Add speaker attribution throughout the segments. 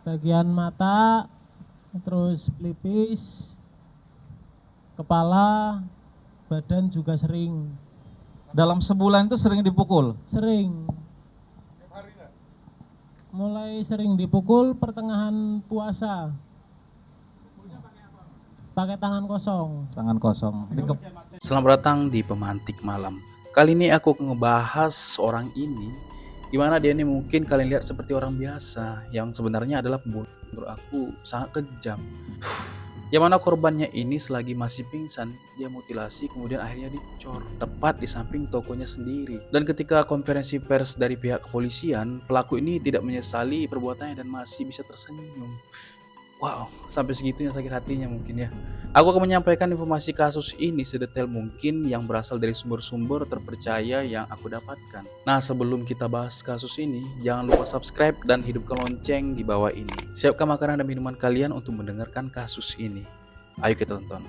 Speaker 1: bagian mata, terus pelipis, kepala, badan juga sering.
Speaker 2: Dalam sebulan itu sering dipukul?
Speaker 1: Sering. Mulai sering dipukul pertengahan puasa. Pakai tangan kosong.
Speaker 2: Tangan kosong.
Speaker 3: Selamat datang di Pemantik Malam. Kali ini aku ngebahas orang ini, dimana dia ini mungkin kalian lihat seperti orang biasa, yang sebenarnya adalah pembunuh. Menurut aku sangat kejam. Yang mana korbannya ini selagi masih pingsan, dia mutilasi kemudian akhirnya dicor tepat di samping tokonya sendiri. Dan ketika konferensi pers dari pihak kepolisian, pelaku ini tidak menyesali perbuatannya dan masih bisa tersenyum. Wow, sampai segitunya sakit hatinya mungkin ya. Aku akan menyampaikan informasi kasus ini sedetail mungkin yang berasal dari sumber-sumber terpercaya yang aku dapatkan. Nah, sebelum kita bahas kasus ini, jangan lupa subscribe dan hidupkan lonceng di bawah ini. Siapkan makanan dan minuman kalian untuk mendengarkan kasus ini. Ayo kita tonton.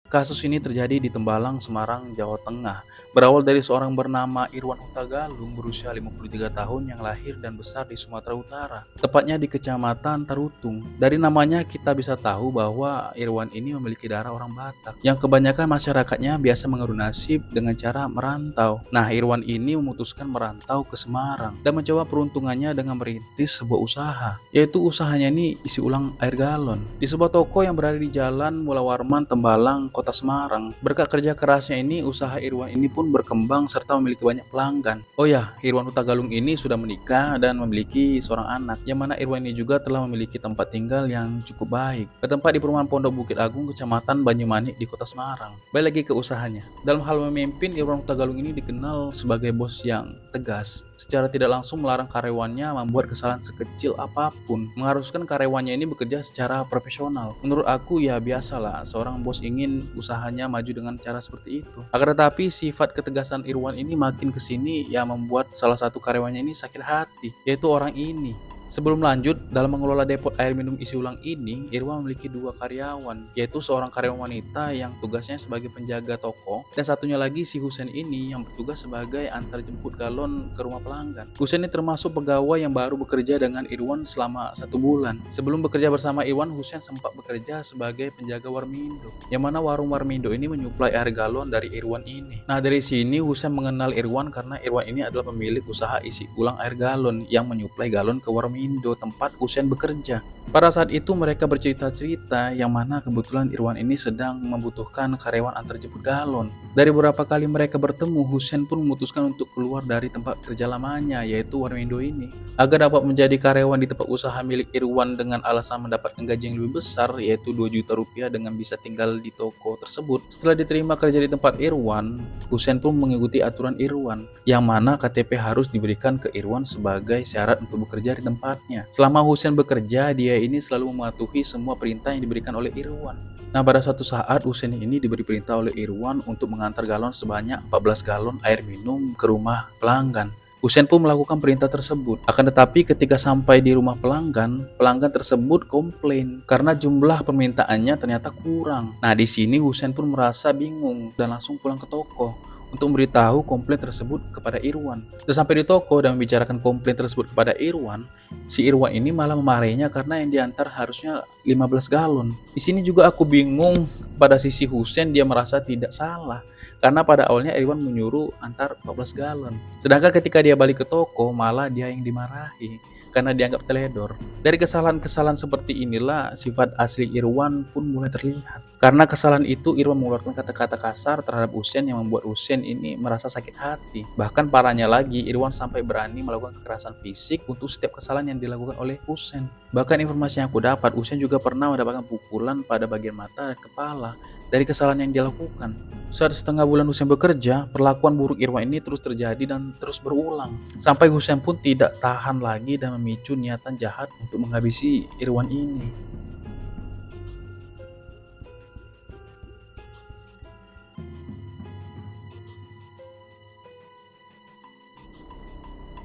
Speaker 3: Kasus ini terjadi di Tembalang, Semarang, Jawa Tengah. Berawal dari seorang bernama Irwan Huta Galung berusia 53 tahun yang lahir dan besar di Sumatera Utara, tepatnya di Kecamatan Tarutung. Dari namanya kita bisa tahu bahwa Irwan ini memiliki darah orang Batak, yang kebanyakan masyarakatnya biasa mengeruh nasib dengan cara merantau. Nah, Irwan ini memutuskan merantau ke Semarang dan mencoba peruntungannya dengan merintis sebuah usaha, yaitu usahanya ini isi ulang air galon di sebuah toko yang berada di Jalan Mula Warman, Tembalang, Kota Semarang. Berkat kerja kerasnya ini, usaha Irwan ini pun berkembang serta memiliki banyak pelanggan. Oh ya, Irwan Huta Galung ini sudah menikah dan memiliki seorang anak, yang mana Irwan ini juga telah memiliki tempat tinggal yang cukup baik, bertempat di perumahan Pondok Bukit Agung, Kecamatan Banyumanik di Kota Semarang. Balik lagi ke usahanya. Dalam hal memimpin, Irwan Huta Galung ini dikenal sebagai bos yang tegas. Secara tidak langsung melarang karyawannya membuat kesalahan sekecil apapun, mengharuskan karyawannya ini bekerja secara profesional. Menurut aku ya biasalah, seorang bos ingin usahanya maju dengan cara seperti itu. Akan tetapi sifat ketegasan Irwan ini makin kesini yang membuat salah satu karyawannya ini sakit hati, yaitu orang ini. Sebelum lanjut, dalam mengelola depot air minum isi ulang ini, Irwan memiliki dua karyawan, yaitu seorang karyawan wanita yang tugasnya sebagai penjaga toko, dan satunya lagi si Husen ini yang bertugas sebagai antar jemput galon ke rumah pelanggan. Husen ini termasuk pegawai yang baru bekerja dengan Irwan selama 1 bulan. Sebelum bekerja bersama Irwan, Husen sempat bekerja sebagai penjaga Warmindo, yang mana warung Warmindo ini menyuplai air galon dari Irwan ini. Nah, dari sini Husen mengenal Irwan karena Irwan ini adalah pemilik usaha isi ulang air galon yang menyuplai galon ke Warmindo, tempat Husen bekerja. Pada saat itu mereka bercerita-cerita yang mana kebetulan Irwan ini sedang membutuhkan karyawan antar jemput galon. Dari beberapa kali mereka bertemu, Husen pun memutuskan untuk keluar dari tempat kerja lamanya, yaitu Warmindo ini, agar dapat menjadi karyawan di tempat usaha milik Irwan dengan alasan mendapatkan gaji yang lebih besar, yaitu 2 juta rupiah dengan bisa tinggal di toko tersebut. Setelah diterima kerja di tempat Irwan, Husen pun mengikuti aturan Irwan, yang mana KTP harus diberikan ke Irwan sebagai syarat untuk bekerja di tempatnya. Selama Husen bekerja, dia ini selalu mematuhi semua perintah yang diberikan oleh Irwan. Nah, pada suatu saat Husen ini diberi perintah oleh Irwan untuk mengantar galon sebanyak 14 galon air minum ke rumah pelanggan. Husen pun melakukan perintah tersebut. Akan tetapi ketika sampai di rumah pelanggan, pelanggan tersebut komplain karena jumlah permintaannya ternyata kurang. Nah, di sini Husen pun merasa bingung dan langsung pulang ke toko untuk memberitahu komplain tersebut kepada Irwan. Dan sampai di toko dan membicarakan komplain tersebut kepada Irwan, si Irwan ini malah memarahinya karena yang diantar harusnya 15 galon. Di sini juga aku bingung, pada sisi Husen dia merasa tidak salah karena pada awalnya Irwan menyuruh antar 14 galon. Sedangkan ketika dia balik ke toko malah dia yang dimarahi karena dianggap teledor. Dari kesalahan-kesalahan seperti inilah sifat asli Irwan pun mulai terlihat. Karena kesalahan itu Irwan mengeluarkan kata-kata kasar terhadap Husen yang membuat Husen ini merasa sakit hati. Bahkan parahnya lagi, Irwan sampai berani melakukan kekerasan fisik untuk setiap kesalahan yang dilakukan oleh Husen. Bahkan informasi yang aku dapat, Husen juga pernah mendapatkan pukulan pada bagian mata dan kepala dari kesalahan yang dia lakukan. Saat setengah bulan Husen bekerja, perlakuan buruk Irwan ini terus terjadi dan terus berulang. Sampai Husen pun tidak tahan lagi dan memicu niatan jahat untuk menghabisi Irwan ini.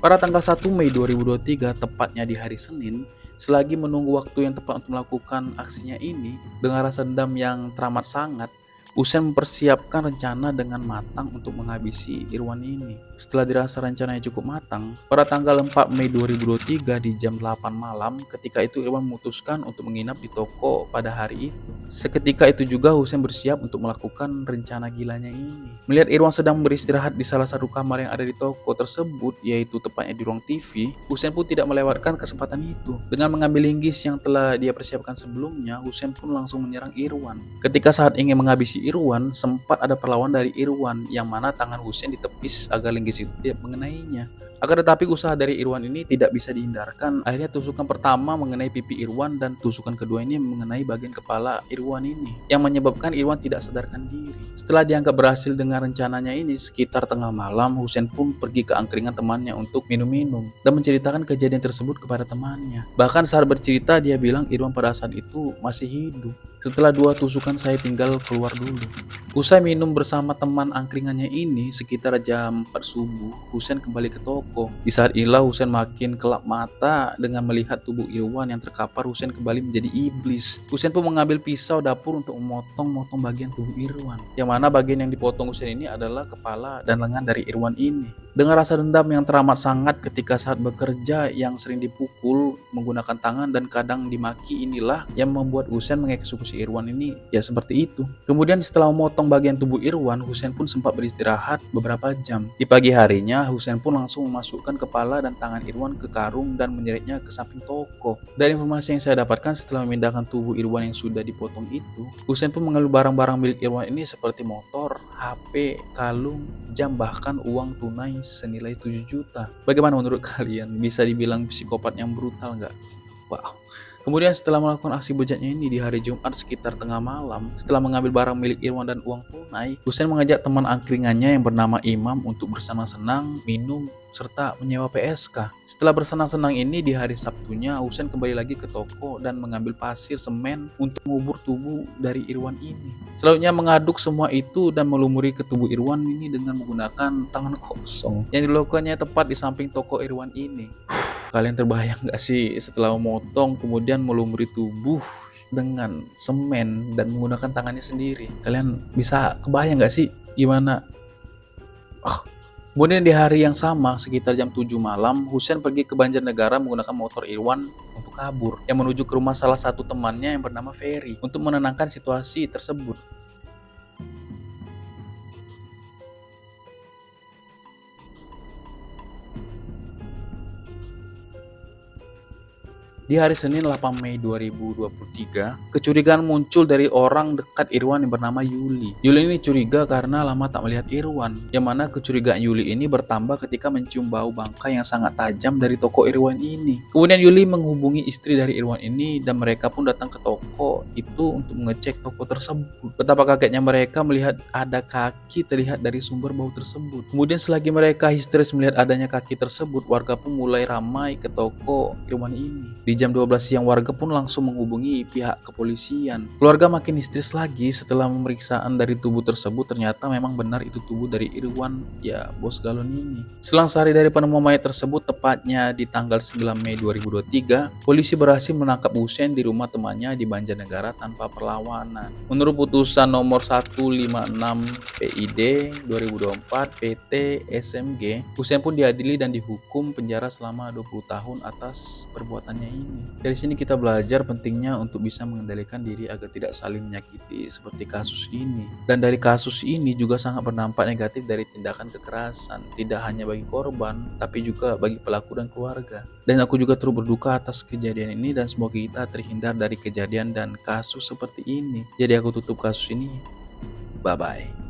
Speaker 3: Pada tanggal 1 Mei 2023, tepatnya di hari Senin, selagi menunggu waktu yang tepat untuk melakukan aksinya ini, dengan rasa dendam yang teramat sangat, Husein mempersiapkan rencana dengan matang untuk menghabisi Irwan ini. Setelah dirasa rencananya cukup matang, pada tanggal 4 Mei 2023 di jam 8 malam, ketika itu Irwan memutuskan untuk menginap di toko pada hari itu. Seketika itu juga Husein bersiap untuk melakukan rencana gilanya ini. Melihat Irwan sedang beristirahat di salah satu kamar yang ada di toko tersebut, yaitu tepatnya di ruang TV, Husein pun tidak melewatkan kesempatan itu. Dengan mengambil linggis yang telah dia persiapkan sebelumnya, Husein pun langsung menyerang Irwan. Ketika saat ingin menghabisi Irwan, sempat ada perlawanan dari Irwan yang mana tangan Husein ditepis agar linggis itu tidak mengenainya. Akan tetapi usaha dari Irwan ini tidak bisa dihindarkan. Akhirnya tusukan pertama mengenai pipi Irwan dan tusukan kedua ini mengenai bagian kepala Irwan ini, yang menyebabkan Irwan tidak sadarkan diri. Setelah dianggap berhasil dengan rencananya ini, sekitar tengah malam Husein pun pergi ke angkringan temannya untuk minum-minum dan menceritakan kejadian tersebut kepada temannya. Bahkan saat bercerita dia bilang Irwan pada saat itu masih hidup. Setelah 2 tusukan saya tinggal keluar dulu. Usai minum bersama teman angkringannya ini sekitar jam 4 subuh, Husein kembali ke toko. Di saat inilah Husein makin kelap mata dengan melihat tubuh Irwan yang terkapar. Husein kembali menjadi iblis. Husein pun mengambil pisau dapur untuk memotong-motong bagian tubuh Irwan, yang mana bagian yang dipotong Husein ini adalah kepala dan lengan dari Irwan ini. Dengan rasa dendam yang teramat sangat ketika saat bekerja yang sering dipukul menggunakan tangan dan kadang dimaki, inilah yang membuat Husein mengeksekusi Irwan ini ya seperti itu. Kemudian setelah memotong bagian tubuh Irwan, Husein pun sempat beristirahat beberapa jam. Di pagi harinya, Husein pun langsung memasukkan kepala dan tangan Irwan ke karung dan menyeretnya ke samping toko. Dari informasi yang saya dapatkan setelah memindahkan tubuh Irwan yang sudah dipotong itu, Husein pun mengambil barang-barang milik Irwan ini seperti motor, HP, kalung, jam, bahkan uang tunai senilai 7 juta. Bagaimana menurut kalian? Bisa dibilang psikopat yang brutal nggak? Wow. Kemudian setelah melakukan aksi bejatnya ini di hari Jumat sekitar tengah malam, setelah mengambil barang milik Irwan dan uang tunai, Husein mengajak teman angkringannya yang bernama Imam untuk bersenang-senang, minum, serta menyewa PSK. Setelah bersenang-senang ini di hari Sabtunya, Husein kembali lagi ke toko dan mengambil pasir semen untuk mengubur tubuh dari Irwan ini. Selanjutnya mengaduk semua itu dan melumuri ke tubuh Irwan ini dengan menggunakan tangan kosong yang dilakukannya tepat di samping toko Irwan ini. Kalian terbayang gak sih setelah memotong kemudian melumuri tubuh dengan semen dan menggunakan tangannya sendiri? Kalian bisa kebayang gak sih gimana? Kemudian di hari yang sama sekitar jam 7 malam, Husein pergi ke Banjarnegara menggunakan motor Irwan untuk kabur, yang menuju ke rumah salah satu temannya yang bernama Ferry untuk menenangkan situasi tersebut. Di hari Senin 8 Mei 2023, kecurigaan muncul dari orang dekat Irwan yang bernama Yuli. Yuli ini curiga karena lama tak melihat Irwan, yang mana kecurigaan Yuli ini bertambah ketika mencium bau bangkai yang sangat tajam dari toko Irwan ini. Kemudian Yuli menghubungi istri dari Irwan ini dan mereka pun datang ke toko itu untuk mengecek toko tersebut. Betapa kagetnya mereka melihat ada kaki terlihat dari sumber bau tersebut. Kemudian selagi mereka histeris melihat adanya kaki tersebut, warga pun mulai ramai ke toko Irwan ini. Di jam 12 siang warga pun langsung menghubungi pihak kepolisian. Keluarga makin histeris lagi setelah pemeriksaan dari tubuh tersebut, ternyata memang benar itu tubuh dari Irwan, ya bos galon ini. Selang sehari dari penemuan mayat tersebut, tepatnya di tanggal 9 Mei 2023, polisi berhasil menangkap Husein di rumah temannya di Banjarnegara tanpa perlawanan. Menurut putusan nomor 156 PID 2024 PT SMG, Husein pun diadili dan dihukum penjara selama 20 tahun atas perbuatannya ini. Dari sini kita belajar pentingnya untuk bisa mengendalikan diri agar tidak saling menyakiti seperti kasus ini. Dan dari kasus ini juga sangat berdampak negatif dari tindakan kekerasan, tidak hanya bagi korban, tapi juga bagi pelaku dan keluarga. Dan aku juga turut berduka atas kejadian ini dan semoga kita terhindar dari kejadian dan kasus seperti ini. Jadi aku tutup kasus ini. Bye-bye.